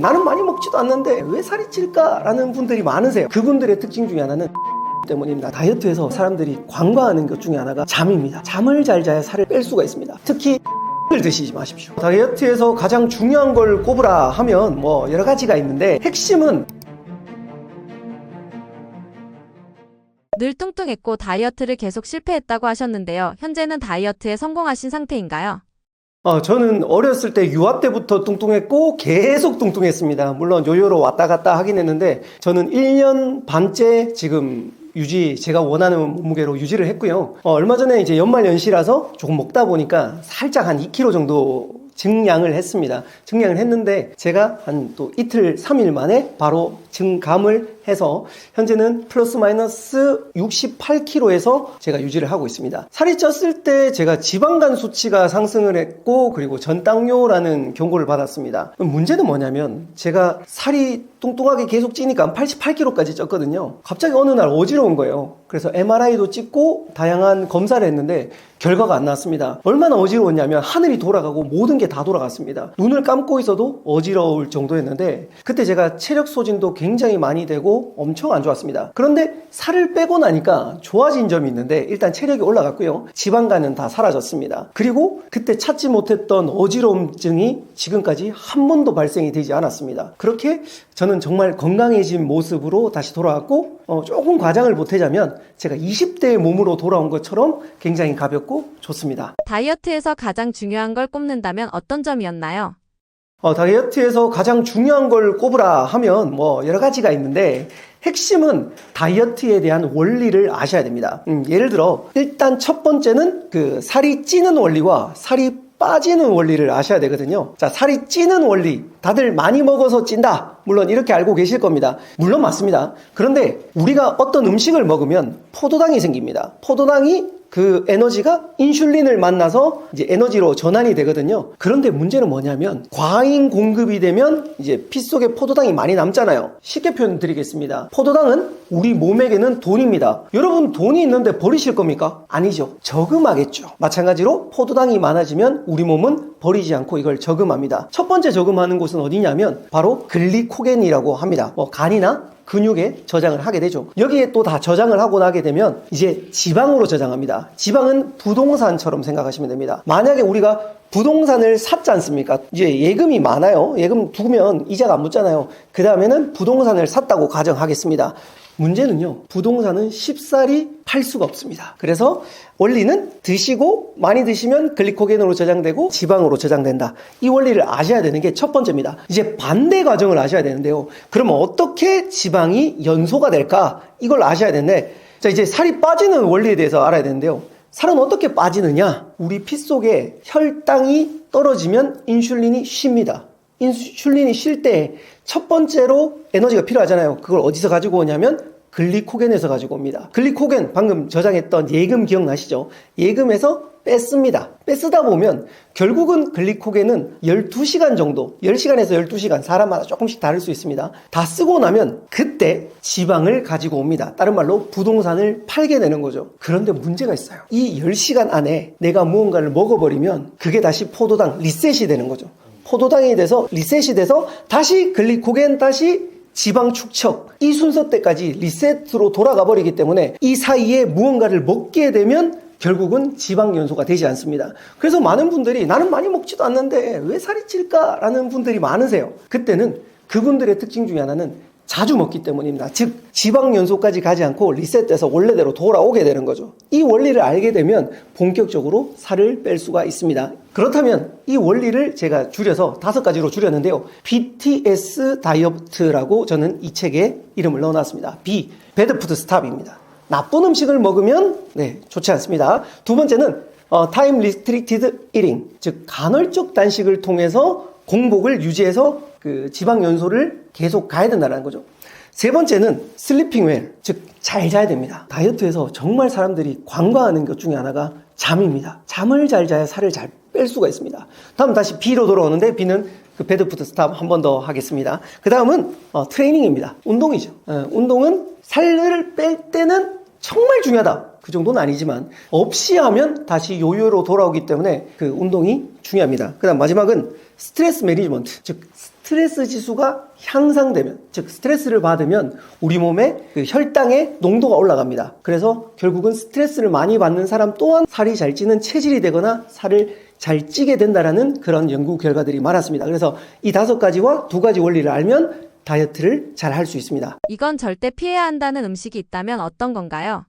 나는 많이 먹지도 않는데 왜 살이 찔까? 라는 분들이 많으세요. 그분들의 특징 중에 하나는 때문입니다. 다이어트에서 사람들이 관과하는 것 중에 하나가 잠입니다. 잠을 잘 자야 살을 뺄 수가 있습니다. 특히 을 드시지 마십시오. 다이어트에서 가장 중요한 걸 꼽으라 하면 뭐 여러 가지가 있는데 핵심은 늘 뚱뚱했고 다이어트를 계속 실패했다고 하셨는데요. 현재는 다이어트에 성공하신 상태인가요? 저는 어렸을 때 유아 때부터 뚱뚱했고 계속 뚱뚱했습니다. 물론 요요로 왔다 갔다 하긴 했는데 저는 1년 반째 지금 제가 원하는 몸무게로 유지를 했고요. 얼마 전에 이제 연말연시라서 조금 먹다 보니까 살짝 한 2kg 정도 증량을 했습니다. 증량을 했는데 제가 한 또 이틀, 3일 만에 바로 증감을 해서 현재는 플러스 마이너스 68kg에서 제가 유지를 하고 있습니다. 살이 쪘을 때 제가 지방간 수치가 상승을 했고 그리고 전당뇨라는 경고를 받았습니다. 문제는 뭐냐면 제가 살이 뚱뚱하게 계속 찌니까 88kg까지 쪘거든요. 갑자기 어느 날 어지러운 거예요. 그래서 MRI도 찍고 다양한 검사를 했는데 결과가 안 나왔습니다. 얼마나 어지러웠냐면 하늘이 돌아가고 모든 게 다 돌아갔습니다. 눈을 감고 있어도 어지러울 정도였는데 그때 제가 체력 소진도 굉장히 많이 되고 엄청 안 좋았습니다. 그런데 살을 빼고 나니까 좋아진 점이 있는데 일단 체력이 올라갔고요. 지방간은 다 사라졌습니다. 그리고 그때 찾지 못했던 어지러움증이 지금까지 한 번도 발생이 되지 않았습니다. 그렇게 저는 정말 건강해진 모습으로 다시 돌아왔고 조금 과장을 보태자면 제가 20대의 몸으로 돌아온 것처럼 굉장히 가볍고 좋습니다. 다이어트에서 가장 중요한 걸 꼽는다면 어떤 점이었나요? 다이어트에서 가장 중요한 걸 꼽으라 하면 뭐 여러 가지가 있는데 핵심은 다이어트에 대한 원리를 아셔야 됩니다. 예를 들어 일단 첫 번째는 그 살이 찌는 원리와 살이 빠지는 원리를 아셔야 되거든요. 자, 살이 찌는 원리. 다들 많이 먹어서 찐다. 물론 이렇게 알고 계실 겁니다. 물론 맞습니다. 그런데 우리가 어떤 음식을 먹으면 포도당이 생깁니다. 포도당이 그 에너지가 인슐린을 만나서 이제 에너지로 전환이 되거든요. 그런데 문제는 뭐냐면 과잉 공급이 되면 이제 피 속에 포도당이 많이 남잖아요. 쉽게 표현드리겠습니다. 포도당은 우리 몸에게는 돈입니다. 여러분 돈이 있는데 버리실 겁니까? 아니죠. 저금하겠죠. 마찬가지로 포도당이 많아지면 우리 몸은 버리지 않고 이걸 저금합니다. 첫 번째 저금하는 곳은 어디냐면 바로 글리코겐이라고 합니다. 간이나 근육에 저장을 하게 되죠. 여기에 또 다 저장을 하고 나게 되면 이제 지방으로 저장합니다. 지방은 부동산처럼 생각하시면 됩니다. 만약에 우리가 부동산을 샀지 않습니까? 이제 예금이 많아요. 예금 두면 이자가 안 붙잖아요. 그 다음에는 부동산을 샀다고 가정하겠습니다. 문제는요, 부동산은 쉽사리 팔 수가 없습니다. 그래서 원리는 드시고 많이 드시면 글리코겐으로 저장되고 지방으로 저장된다. 이 원리를 아셔야 되는 게 첫 번째입니다. 이제 반대 과정을 아셔야 되는데요. 그러면 어떻게 지방이 연소가 될까? 이걸 아셔야 되는데, 자, 이제 살이 빠지는 원리에 대해서 알아야 되는데요. 살은 어떻게 빠지느냐? 우리 피 속에 혈당이 떨어지면 인슐린이 쉽니다. 인슐린이 쉴 때 첫 번째로 에너지가 필요하잖아요. 그걸 어디서 가지고 오냐면 글리코겐에서 가지고 옵니다. 글리코겐 방금 저장했던 예금 기억나시죠? 예금에서 뺐습니다. 뺐쓰다 보면 결국은 글리코겐은 12시간 정도, 10시간에서 12시간 사람마다 조금씩 다를 수 있습니다. 다 쓰고 나면 그때 지방을 가지고 옵니다. 다른 말로 부동산을 팔게 되는 거죠. 그런데 문제가 있어요. 이 10시간 안에 내가 무언가를 먹어버리면 그게 다시 포도당 리셋이 되는 거죠. 포도당이 돼서 리셋이 돼서 다시 글리코겐 다시 지방 축적 이 순서 때까지 리셋으로 돌아가 버리기 때문에 이 사이에 무언가를 먹게 되면 결국은 지방 연소가 되지 않습니다. 그래서 많은 분들이 나는 많이 먹지도 않는데 왜 살이 찔까? 라는 분들이 많으세요. 그때는 그분들의 특징 중에 하나는 자주 먹기 때문입니다. 즉 지방 연소까지 가지 않고 리셋돼서 원래대로 돌아오게 되는 거죠. 이 원리를 알게 되면 본격적으로 살을 뺄 수가 있습니다. 그렇다면 이 원리를 제가 줄여서 5가지로 줄였는데요. BTS 다이어트라고 저는 이 책에 이름을 넣어놨습니다. B, 배드 푸드 스탑입니다. 나쁜 음식을 먹으면 좋지 않습니다. 두 번째는 타임 리스트릭티드 이팅, 즉 간헐적 단식을 통해서 공복을 유지해서 그 지방 연소를 계속 가야 된다는 거죠. 세 번째는 슬리핑 웰, 즉 잘 자야 됩니다. 다이어트에서 정말 사람들이 관과하는 것 중에 하나가 잠입니다. 잠을 잘 자야 살을 잘 뺄 수가 있습니다. 다음 다시 B로 돌아오는데 B는 그 배드푸드 스탑 한 번 더 하겠습니다. 그 다음은 트레이닝입니다. 운동이죠. 운동은 살을 뺄 때는 정말 중요하다. 그 정도는 아니지만 없이 하면 다시 요요로 돌아오기 때문에 그 운동이 중요합니다. 그 다음 마지막은 스트레스 매니지먼트, 즉 스트레스 지수가 향상되면, 즉 스트레스를 받으면 우리 몸에 그 혈당의 농도가 올라갑니다. 그래서 결국은 스트레스를 많이 받는 사람 또한 살이 잘 찌는 체질이 되거나 살을 잘 찌게 된다라는 그런 연구 결과들이 많았습니다. 그래서 이 5가지와 2가지 원리를 알면 다이어트를 잘 할 수 있습니다. 이건 절대 피해야 한다는 음식이 있다면 어떤 건가요?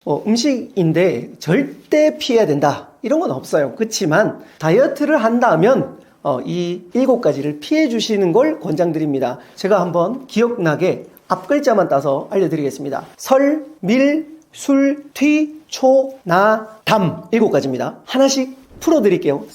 음식인데 절대 피해야 된다 이런 건 없어요. 그렇지만 다이어트를 한다면 이 7가지를 피해 주시는 걸 권장드립니다. 제가 한번 기억나게 앞 글자만 따서 알려드리겠습니다. 설, 밀, 술, 튀, 초, 나, 담 7가지입니다. 하나씩 풀어드릴게요.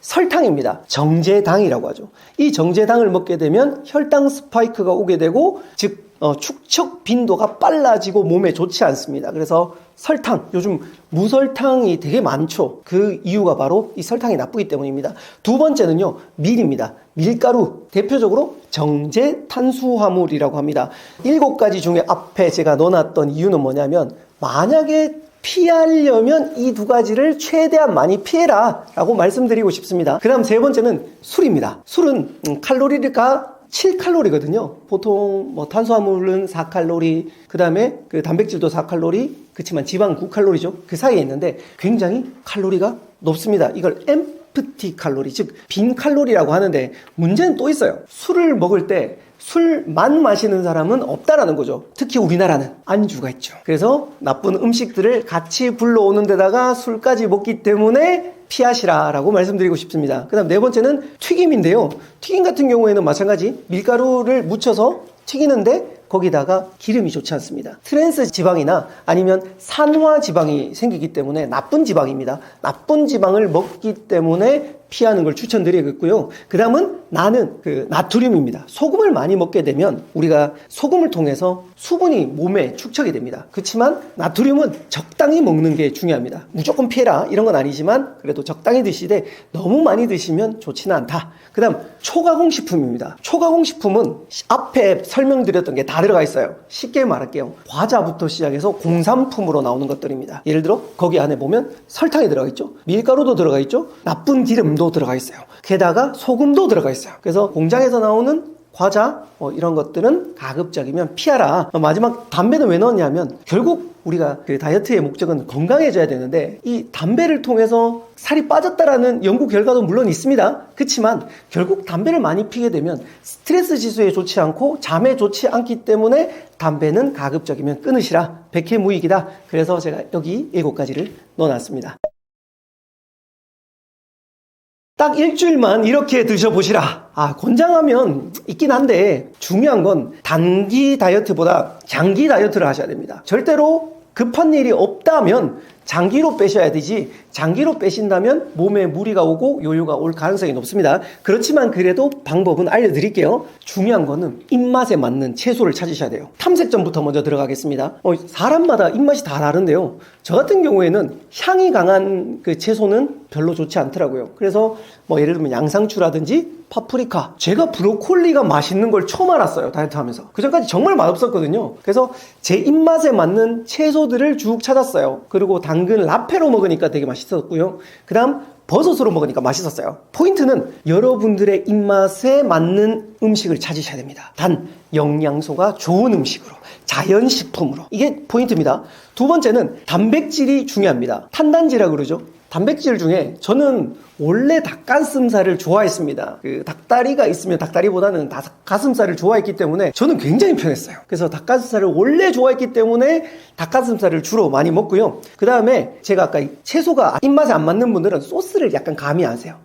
설탕입니다. 정제당이라고 하죠. 이 정제당을 먹게 되면 혈당 스파이크가 오게 되고, 즉 축적 빈도가 빨라지고 몸에 좋지 않습니다. 그래서 설탕, 요즘 무설탕이 되게 많죠. 그 이유가 바로 이 설탕이 나쁘기 때문입니다. 2번째는요, 밀입니다. 밀가루, 대표적으로 정제 탄수화물이라고 합니다. 7가지 중에 앞에 제가 넣어놨던 이유는 뭐냐면, 만약에 피하려면 이 2가지를 최대한 많이 피해라 라고 말씀드리고 싶습니다. 그 다음 3번째는 술입니다. 술은 칼로리가 7칼로리거든요. 보통 탄수화물은 4칼로리, 그 다음에 그 단백질도 4칼로리, 그렇지만 지방 9칼로리죠. 그 사이에 있는데 굉장히 칼로리가 높습니다. 이걸 empty 칼로리, 즉 빈 칼로리라고 하는데, 문제는 또 있어요. 술을 먹을 때 술만 마시는 사람은 없다라는 거죠. 특히 우리나라는 안주가 있죠. 그래서 나쁜 음식들을 같이 불러오는 데다가 술까지 먹기 때문에 피하시라라고 말씀드리고 싶습니다. 그 다음 4번째는 튀김인데요. 튀김 같은 경우에는 마찬가지 밀가루를 묻혀서 튀기는데 거기다가 기름이 좋지 않습니다. 트랜스 지방이나 아니면 산화 지방이 생기기 때문에 나쁜 지방입니다. 나쁜 지방을 먹기 때문에 피하는 걸 추천드리겠고요. 그 다음은 나는 나트륨입니다. 소금을 많이 먹게 되면 우리가 소금을 통해서 수분이 몸에 축적이 됩니다. 그렇지만 나트륨은 적당히 먹는 게 중요합니다. 무조건 피해라 이런 건 아니지만 그래도 적당히 드시되 너무 많이 드시면 좋지는 않다. 그 다음 초가공식품입니다. 초가공식품은 앞에 설명드렸던 게 다 들어가 있어요. 쉽게 말할게요. 과자부터 시작해서 공산품으로 나오는 것들입니다. 예를 들어 거기 안에 보면 설탕이 들어가 있죠. 밀가루도 들어가 있죠. 나쁜 기름도 들어가 있어요. 게다가 소금도 들어가 있어요. 그래서 공장에서 나오는 과자 이런 것들은 가급적이면 피하라. 마지막 담배는 왜 넣었냐면, 결국 우리가 그 다이어트의 목적은 건강해져야 되는데 이 담배를 통해서 살이 빠졌다라는 연구 결과도 물론 있습니다. 그렇지만 결국 담배를 많이 피게 되면 스트레스 지수에 좋지 않고 잠에 좋지 않기 때문에 담배는 가급적이면 끊으시라. 백해무익이다. 그래서 제가 여기 7가지를 넣어놨습니다. 딱 일주일만 이렇게 드셔보시라. 권장하면 있긴 한데 중요한 건 단기 다이어트보다 장기 다이어트를 하셔야 됩니다. 절대로 급한 일이 없다면 장기로 빼셔야 되지, 장기로 빼신다면 몸에 무리가 오고 요요가 올 가능성이 높습니다. 그렇지만 그래도 방법은 알려드릴게요. 중요한 거는 입맛에 맞는 채소를 찾으셔야 돼요. 탐색전부터 먼저 들어가겠습니다. 사람마다 입맛이 다 다른데요. 저 같은 경우에는 향이 강한 그 채소는 별로 좋지 않더라고요. 그래서 예를 들면 양상추라든지 파프리카, 제가 브로콜리가 맛있는 걸 처음 알았어요. 다이어트 하면서. 그전까지 정말 맛없었거든요. 그래서 제 입맛에 맞는 채소들을 쭉 찾았어요. 그리고 당근 라페로 먹으니까 되게 맛있었고요. 그 다음 버섯으로 먹으니까 맛있었어요. 포인트는 여러분들의 입맛에 맞는 음식을 찾으셔야 됩니다. 단 영양소가 좋은 음식으로, 자연식품으로. 이게 포인트입니다. 2번째는 단백질이 중요합니다. 탄단지라고 그러죠. 단백질 중에 저는 원래 닭가슴살을 좋아했습니다. 닭다리가 있으면 닭다리보다는 닭가슴살을 좋아했기 때문에 저는 굉장히 편했어요. 그래서 닭가슴살을 원래 좋아했기 때문에 닭가슴살을 주로 많이 먹고요. 그 다음에 제가 아까 채소가 입맛에 안 맞는 분들은 소스를 약간 감이 아세요.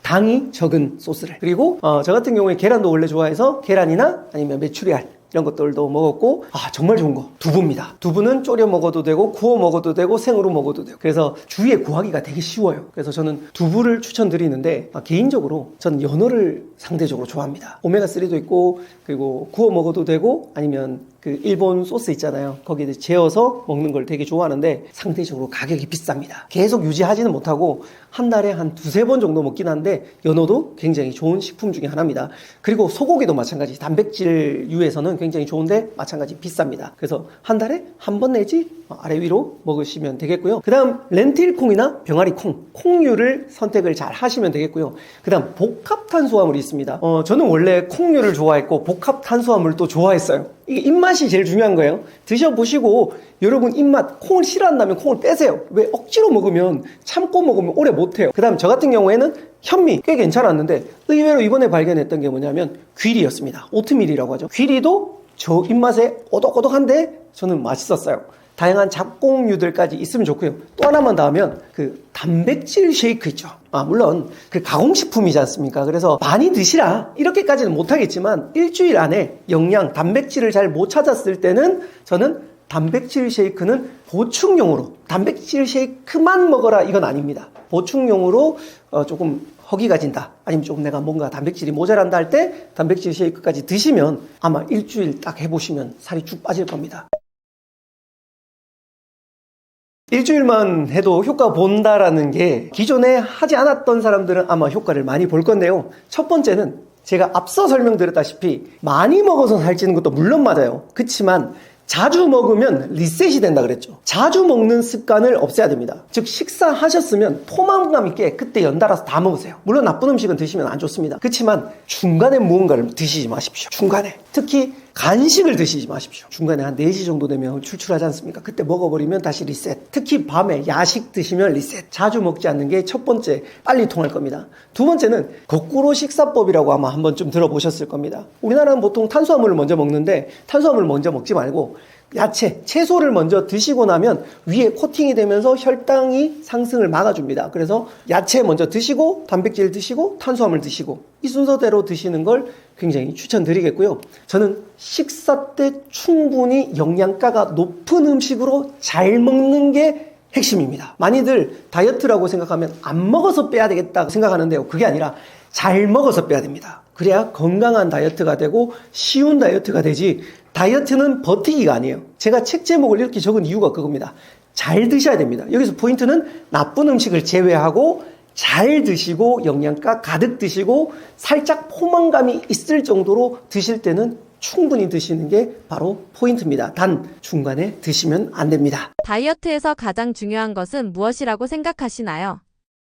당이 적은 소스를. 그리고 저 같은 경우에 계란도 원래 좋아해서 계란이나 아니면 메추리알 이런 것들도 먹었고, 정말 좋은 거 두부입니다. 두부는 졸여 먹어도 되고 구워 먹어도 되고 생으로 먹어도 되고, 그래서 주위에 구하기가 되게 쉬워요. 그래서 저는 두부를 추천드리는데, 개인적으로 저는 연어를 상대적으로 좋아합니다. 오메가3도 있고, 그리고 구워 먹어도 되고, 아니면 그 일본 소스 있잖아요. 거기에 재워서 먹는 걸 되게 좋아하는데 상대적으로 가격이 비쌉니다. 계속 유지하지는 못하고 한 달에 한 2-3번 정도 먹긴 한데, 연어도 굉장히 좋은 식품 중에 하나입니다. 그리고 소고기도 마찬가지. 단백질류에서는 굉장히 좋은데 마찬가지 비쌉니다. 그래서 한 달에 한 번 내지 아래 위로 먹으시면 되겠고요. 그 다음 렌틸콩이나 병아리콩, 콩류를 선택을 잘 하시면 되겠고요. 그 다음 복합 탄수화물이 있습니다. 저는 원래 콩류를 좋아했고 복합 탄수화물도 좋아했어요. 이게 입맛이 제일 중요한 거예요. 드셔보시고 여러분 입맛, 콩을 싫어한다면 콩을 빼세요. 왜 억지로 먹으면, 참고 먹으면 오래 못해요. 그 다음 저 같은 경우에는 현미 꽤 괜찮았는데 의외로 이번에 발견했던 게 뭐냐면 귀리였습니다. 오트밀이라고 하죠. 귀리도 저 입맛에 오독오독한데 저는 맛있었어요. 다양한 잡곡류들까지 있으면 좋고요. 또 하나만 더 하면 그 단백질 쉐이크 있죠. 물론 그 가공식품이지 않습니까? 그래서 많이 드시라 이렇게까지는 못하겠지만 일주일 안에 영양, 단백질을 잘 못 찾았을 때는 저는 단백질 쉐이크는 보충용으로, 단백질 쉐이크만 먹어라 이건 아닙니다. 보충용으로 조금 허기가 진다, 아니면 조금 내가 뭔가 단백질이 모자란다 할 때 단백질 쉐이크까지 드시면 아마 일주일 딱 해보시면 살이 쭉 빠질 겁니다. 일주일만 해도 효과 본다라는 게 기존에 하지 않았던 사람들은 아마 효과를 많이 볼 건데요. 첫 번째는 제가 앞서 설명드렸다시피 많이 먹어서 살찌는 것도 물론 맞아요. 그렇지만 자주 먹으면 리셋이 된다 그랬죠. 자주 먹는 습관을 없애야 됩니다. 즉 식사하셨으면 포만감 있게 그때 연달아서 다 먹으세요. 물론 나쁜 음식은 드시면 안 좋습니다. 그렇지만 중간에 무언가를 드시지 마십시오. 중간에 특히 간식을 드시지 마십시오. 중간에 한 4시 정도 되면 출출하지 않습니까? 그때 먹어버리면 다시 리셋. 특히 밤에 야식 드시면 리셋. 자주 먹지 않는 게 첫 번째, 빨리 통할 겁니다. 두 번째는 거꾸로 식사법이라고 아마 한 번쯤 들어보셨을 겁니다. 우리나라는 보통 탄수화물을 먼저 먹는데 탄수화물을 먼저 먹지 말고 야채, 채소를 먼저 드시고 나면 위에 코팅이 되면서 혈당이 상승을 막아줍니다. 그래서 야채 먼저 드시고 단백질 드시고 탄수화물 드시고 이 순서대로 드시는 걸 굉장히 추천드리겠고요. 저는 식사 때 충분히 영양가가 높은 음식으로 잘 먹는 게 핵심입니다. 많이들 다이어트라고 생각하면 안 먹어서 빼야 되겠다고 생각하는데요. 그게 아니라 잘 먹어서 빼야 됩니다. 그래야 건강한 다이어트가 되고 쉬운 다이어트가 되지, 다이어트는 버티기가 아니에요. 제가 책 제목을 이렇게 적은 이유가 그겁니다. 잘 드셔야 됩니다. 여기서 포인트는 나쁜 음식을 제외하고 잘 드시고 영양가 가득 드시고 살짝 포만감이 있을 정도로 드실 때는 충분히 드시는 게 바로 포인트입니다. 단 중간에 드시면 안 됩니다. 다이어트에서 가장 중요한 것은 무엇이라고 생각하시나요?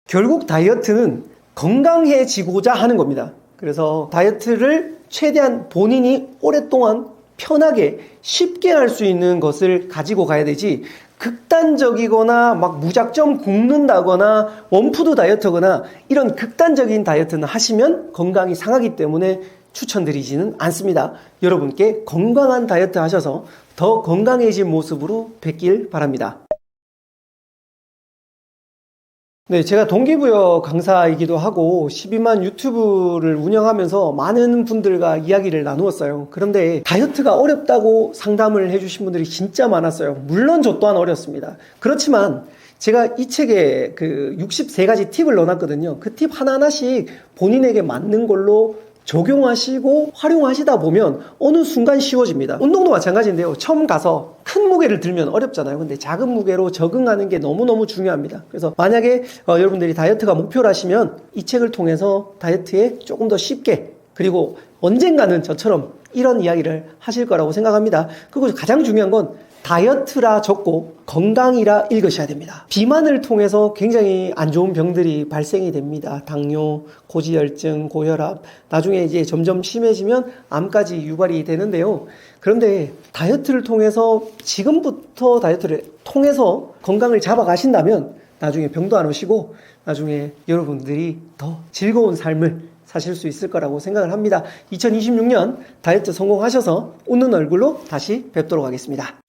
결국 다이어트는 건강해지고자 하는 겁니다. 그래서 다이어트를 최대한 본인이 오랫동안 편하게 쉽게 할 수 있는 것을 가지고 가야 되지, 극단적이거나 막 무작정 굶는다거나 원푸드 다이어트거나 이런 극단적인 다이어트는 하시면 건강이 상하기 때문에 추천드리지는 않습니다. 여러분께 건강한 다이어트 하셔서 더 건강해진 모습으로 뵙길 바랍니다. 네, 제가 동기부여 강사이기도 하고 12만 유튜브를 운영하면서 많은 분들과 이야기를 나누었어요. 그런데 다이어트가 어렵다고 상담을 해주신 분들이 진짜 많았어요. 물론 저 또한 어렵습니다. 그렇지만 제가 이 책에 그 63가지 팁을 넣어놨거든요. 그 팁 하나하나씩 본인에게 맞는 걸로 적용하시고 활용하시다 보면 어느 순간 쉬워집니다. 운동도 마찬가지인데요. 처음 가서 큰 무게를 들면 어렵잖아요. 근데 작은 무게로 적응하는 게 너무너무 중요합니다. 그래서 만약에 여러분들이 다이어트가 목표라시면 이 책을 통해서 다이어트에 조금 더 쉽게, 그리고 언젠가는 저처럼 이런 이야기를 하실 거라고 생각합니다. 그리고 가장 중요한 건 다이어트라 적고 건강이라 읽으셔야 됩니다. 비만을 통해서 굉장히 안 좋은 병들이 발생이 됩니다. 당뇨, 고지혈증, 고혈압, 나중에 이제 점점 심해지면 암까지 유발이 되는데요. 그런데 다이어트를 통해서, 지금부터 다이어트를 통해서 건강을 잡아가신다면 나중에 병도 안 오시고 나중에 여러분들이 더 즐거운 삶을 사실 수 있을 거라고 생각을 합니다. 2026년 다이어트 성공하셔서 웃는 얼굴로 다시 뵙도록 하겠습니다.